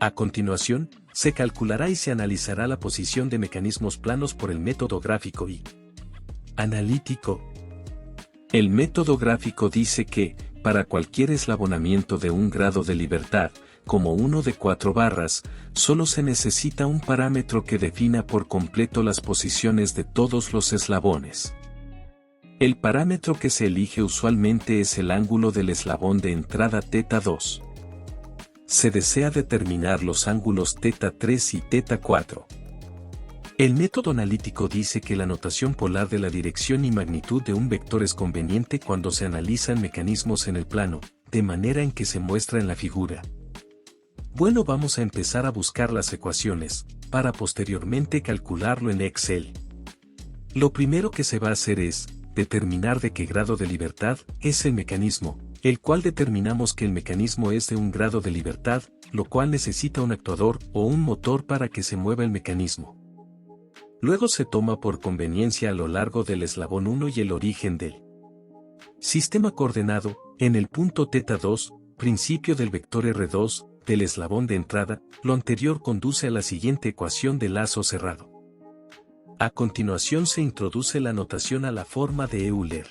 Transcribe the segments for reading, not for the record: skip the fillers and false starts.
A continuación, se calculará y se analizará la posición de mecanismos planos por el método gráfico y analítico. El método gráfico dice que, para cualquier eslabonamiento de un grado de libertad, como uno de 4 barras, solo se necesita un parámetro que defina por completo las posiciones de todos los eslabones. El parámetro que se elige usualmente es el ángulo del eslabón de entrada θ2. Se desea determinar los ángulos θ3 y θ4. El método analítico dice que la notación polar de la dirección y magnitud de un vector es conveniente cuando se analizan mecanismos en el plano, de manera en que se muestra en la figura. Bueno, vamos a empezar a buscar las ecuaciones, para posteriormente calcularlo en Excel. Lo primero que se va a hacer es determinar de qué grado de libertad es el mecanismo, el cual determinamos que el mecanismo es de un grado de libertad, lo cual necesita un actuador o un motor para que se mueva el mecanismo. Luego se toma por conveniencia a lo largo del eslabón 1 y el origen del sistema coordenado, en el punto θ2, principio del vector R2, del eslabón de entrada. Lo anterior conduce a la siguiente ecuación de lazo cerrado. A continuación se introduce la notación a la forma de Euler.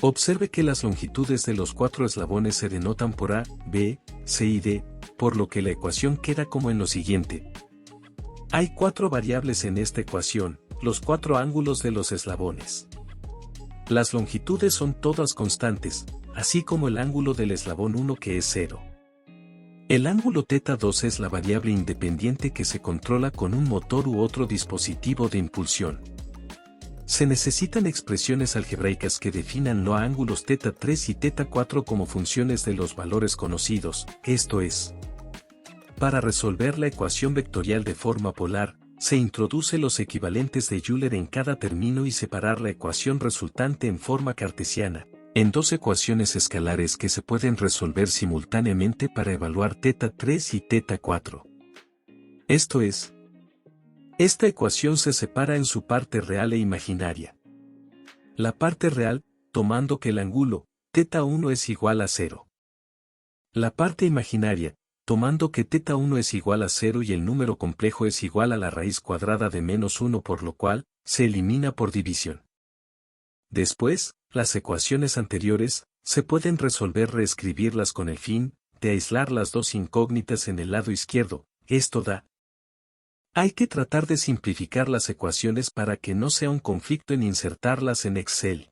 Observe que las longitudes de los 4 eslabones se denotan por A, B, C y D, por lo que la ecuación queda como en lo siguiente. Hay 4 variables en esta ecuación, los 4 ángulos de los eslabones. Las longitudes son todas constantes, así como el ángulo del eslabón 1 que es 0. El ángulo θ2 es la variable independiente que se controla con un motor u otro dispositivo de impulsión. Se necesitan expresiones algebraicas que definan los ángulos θ3 y θ4 como funciones de los valores conocidos, esto es. Para resolver la ecuación vectorial de forma polar, se introduce los equivalentes de Euler en cada término y separar la ecuación resultante en forma cartesiana, en 2 ecuaciones escalares que se pueden resolver simultáneamente para evaluar θ3 y θ4. Esto es. Esta ecuación se separa en su parte real e imaginaria. La parte real, tomando que el ángulo θ1 es igual a 0. La parte imaginaria, tomando que θ1 es igual a 0 y el número complejo es igual a la raíz cuadrada de -1, por lo cual, se elimina por división. Después, las ecuaciones anteriores, se pueden resolver reescribirlas con el fin de aislar las 2 incógnitas en el lado izquierdo, esto da. Hay que tratar de simplificar las ecuaciones para que no sea un conflicto en insertarlas en Excel.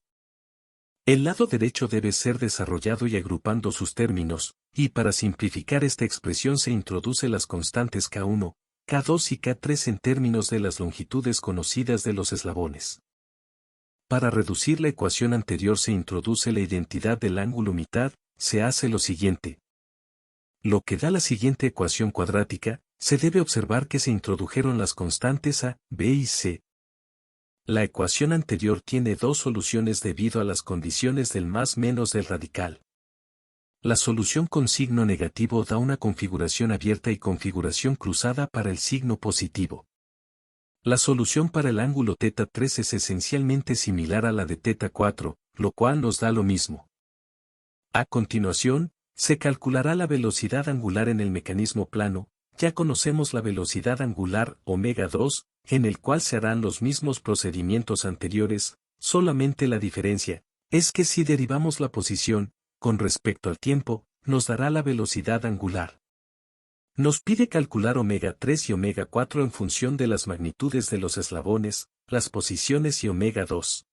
El lado derecho debe ser desarrollado y agrupando sus términos, y para simplificar esta expresión se introduce las constantes K1, K2 y K3 en términos de las longitudes conocidas de los eslabones. Para reducir la ecuación anterior se introduce la identidad del ángulo mitad, se hace lo siguiente. Lo que da la siguiente ecuación cuadrática, se debe observar que se introdujeron las constantes A, B y C. La ecuación anterior tiene 2 soluciones debido a las condiciones del más menos del radical. La solución con signo negativo da una configuración abierta y configuración cruzada para el signo positivo. La solución para el ángulo θ3 es esencialmente similar a la de θ4, lo cual nos da lo mismo. A continuación, se calculará la velocidad angular en el mecanismo plano. Ya conocemos la velocidad angular ω2, en el cual se harán los mismos procedimientos anteriores, solamente la diferencia es que si derivamos la posición, con respecto al tiempo, nos dará la velocidad angular. Nos pide calcular ω3 y ω4 en función de las magnitudes de los eslabones, las posiciones y ω2.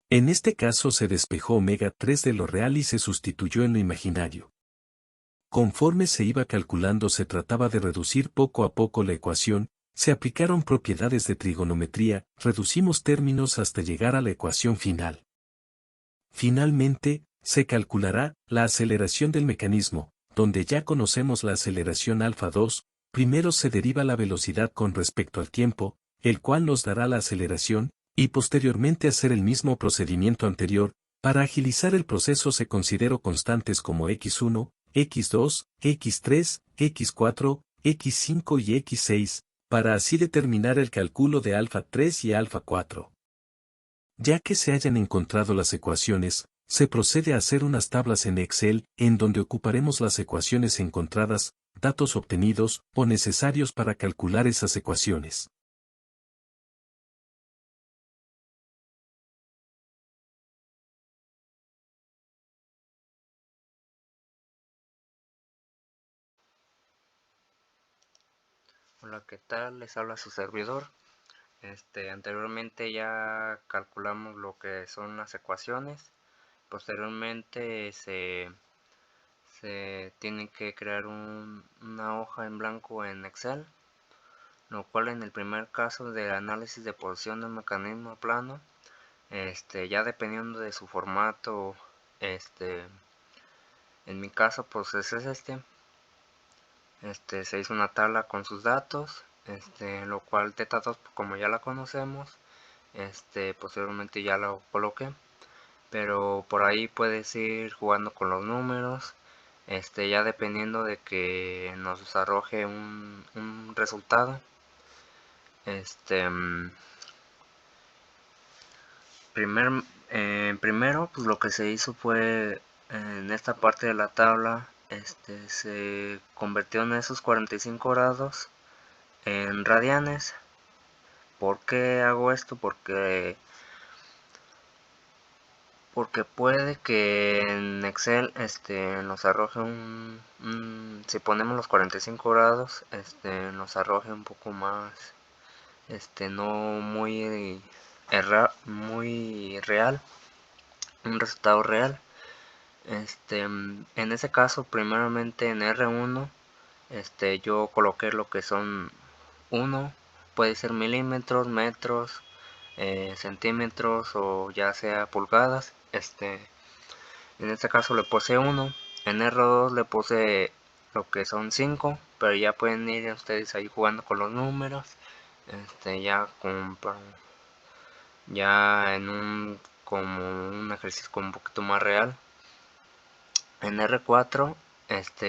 En este caso se despejó ω3 de lo real y se sustituyó en lo imaginario. Conforme se iba calculando se trataba de reducir poco a poco la ecuación, se aplicaron propiedades de trigonometría, reducimos términos hasta llegar a la ecuación final. Finalmente, se calculará la aceleración del mecanismo, donde ya conocemos la aceleración α2, primero se deriva la velocidad con respecto al tiempo, el cual nos dará la aceleración, y posteriormente hacer el mismo procedimiento anterior. Para agilizar el proceso se consideró constantes como x1, x2, x3, x4, x5 y x6, para así determinar el cálculo de α3 y α4. Ya que se hayan encontrado las ecuaciones, se procede a hacer unas tablas en Excel, en donde ocuparemos las ecuaciones encontradas, datos obtenidos o necesarios para calcular esas ecuaciones. Hola, ¿qué tal? Les habla su servidor. Anteriormente ya calculamos lo que son las ecuaciones. Posteriormente se tiene que crear una hoja en blanco en Excel, lo cual en el primer caso del análisis de posición de un mecanismo plano, ya dependiendo de su formato, en mi caso pues se hizo una tabla con sus datos, lo cual teta 2 como ya la conocemos, posteriormente ya lo coloqué, pero por ahí puedes ir jugando con los números, ya dependiendo de que nos arroje un resultado. Primer, Primero pues lo que se hizo fue en esta parte de la tabla, se convirtió en esos 45 grados en radianes. ¿Por qué hago esto? Porque puede que en Excel nos arroje si ponemos los 45 grados, nos arroje un poco más, no muy real, un resultado real. En ese caso, primeramente en R1, yo coloqué lo que son 1, puede ser milímetros, metros, centímetros o ya sea pulgadas. En este caso le puse 1. En R2 le puse lo que son 5, pero ya pueden ir ustedes ahí jugando con los números, ya en como un ejercicio un poquito más real. En R4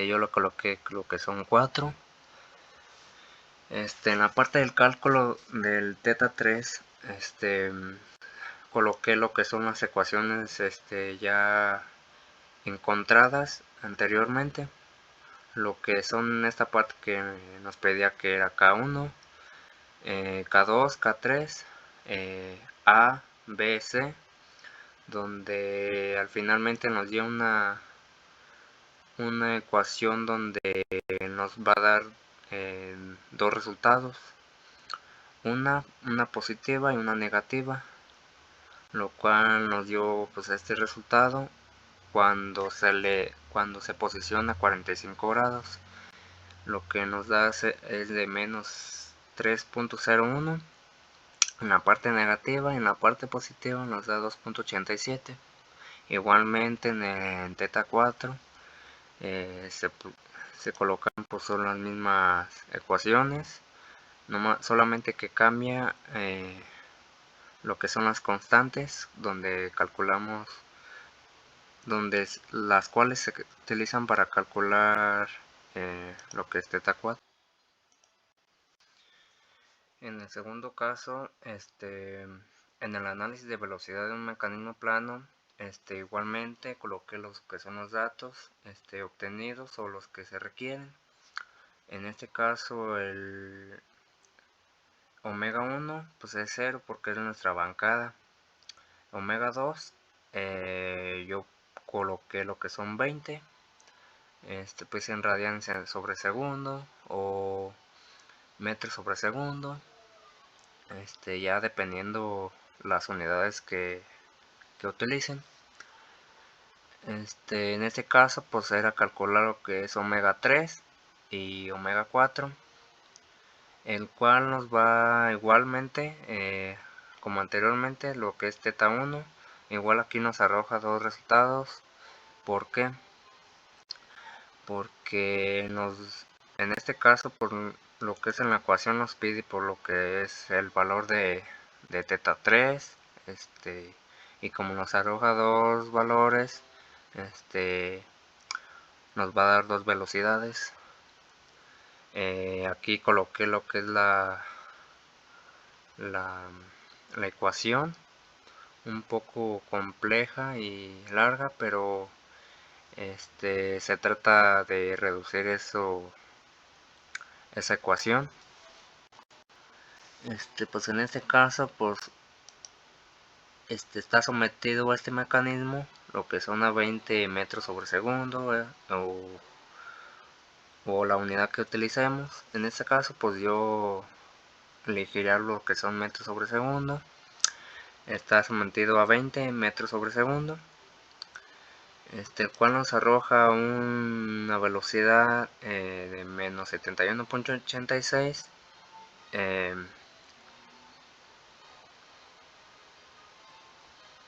yo le coloqué lo que son 4. En la parte del cálculo del teta 3, coloqué lo que son las ecuaciones ya encontradas anteriormente, lo que son esta parte que nos pedía, que era K1, K2, K3, A, B, C, donde al finalmente nos dio una ecuación donde nos va a dar dos resultados, una positiva y una negativa, lo cual nos dio pues este resultado cuando se posiciona a 45 grados. Lo que nos da es de menos 3.01 en la parte negativa, y en la parte positiva nos da 2.87. Igualmente en teta 4 se colocan pues son las mismas ecuaciones, solamente que cambia lo que son las constantes, donde las cuales se utilizan para calcular lo que es teta 4. En el segundo caso, en el análisis de velocidad de un mecanismo plano, igualmente coloqué los que son los datos obtenidos o los que se requieren. En este caso el omega 1 pues es 0 porque es nuestra bancada. Omega 2 yo coloqué lo que son 20, pues en radianes sobre segundo o metros sobre segundo, ya dependiendo las unidades que utilicen. En este caso pues era calcular lo que es omega 3 y omega 4, el cual nos va igualmente como anteriormente lo que es teta 1. Igual aquí nos arroja dos resultados. ¿Por qué? Porque en este caso por lo que es en la ecuación nos pide por lo que es el valor de teta 3, y como nos arroja dos valores, nos va a dar dos velocidades. Aquí coloqué lo que es la ecuación, un poco compleja y larga, pero se trata de reducir eso esa ecuación. Pues en este caso, pues está sometido a este mecanismo, lo que son a 20 metros sobre segundo, o la unidad que utilicemos. En este caso, pues yo elegiría lo que son metros sobre segundo. Está sometido a 20 metros sobre segundo, el cual nos arroja una velocidad de menos 71.86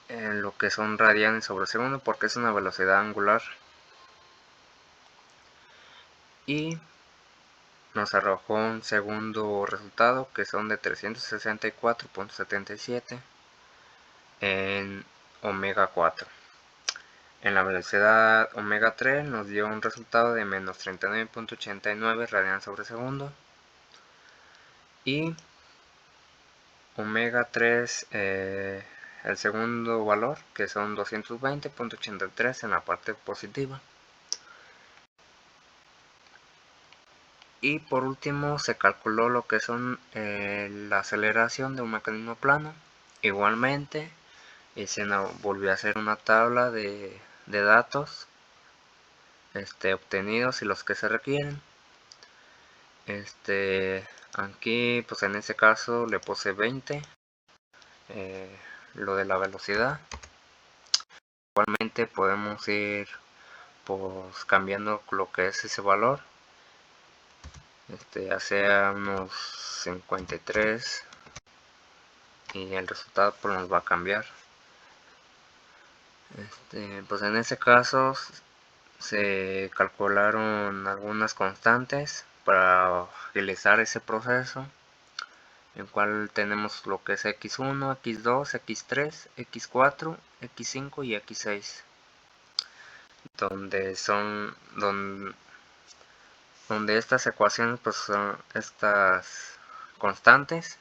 en lo que son radianes sobre segundo, porque es una velocidad angular. Y nos arrojó un segundo resultado que son de 364.77 en omega 4. En la velocidad omega 3 nos dio un resultado de menos 39.89 radianes sobre segundo. Y omega 3, el segundo valor, que son 220.83 en la parte positiva. Y por último se calculó lo que son la aceleración de un mecanismo plano. Igualmente, y se volvió a hacer una tabla de datos obtenidos y los que se requieren. Aquí pues en este caso le puse 20, lo de la velocidad. Igualmente podemos ir pues cambiando lo que es ese valor, ya sea unos 53, y el resultado pues nos va a cambiar. Pues en este caso se calcularon algunas constantes para agilizar ese proceso, en el cual tenemos lo que es x1, x2, x3, x4, x5 y x6, donde estas ecuaciones pues son estas constantes,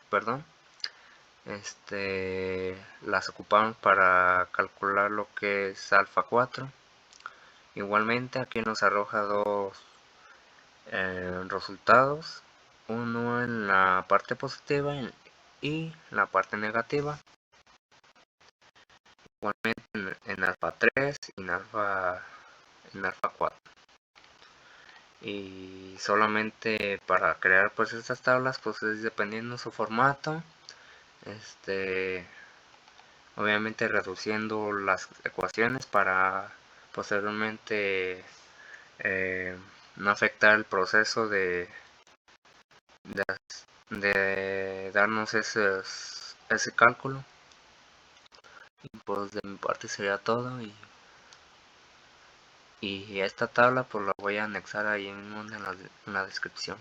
las ocupamos para calcular lo que es alfa 4. Igualmente aquí nos arroja dos resultados, uno en la parte positiva y la parte negativa. Igualmente en alfa 3 y en alfa 4. Y solamente para crear pues estas tablas pues es dependiendo su formato, obviamente reduciendo las ecuaciones para posteriormente no afectar el proceso de darnos ese cálculo. Y pues de mi parte sería todo, y esta tabla pues la voy a anexar ahí mismo en la descripción.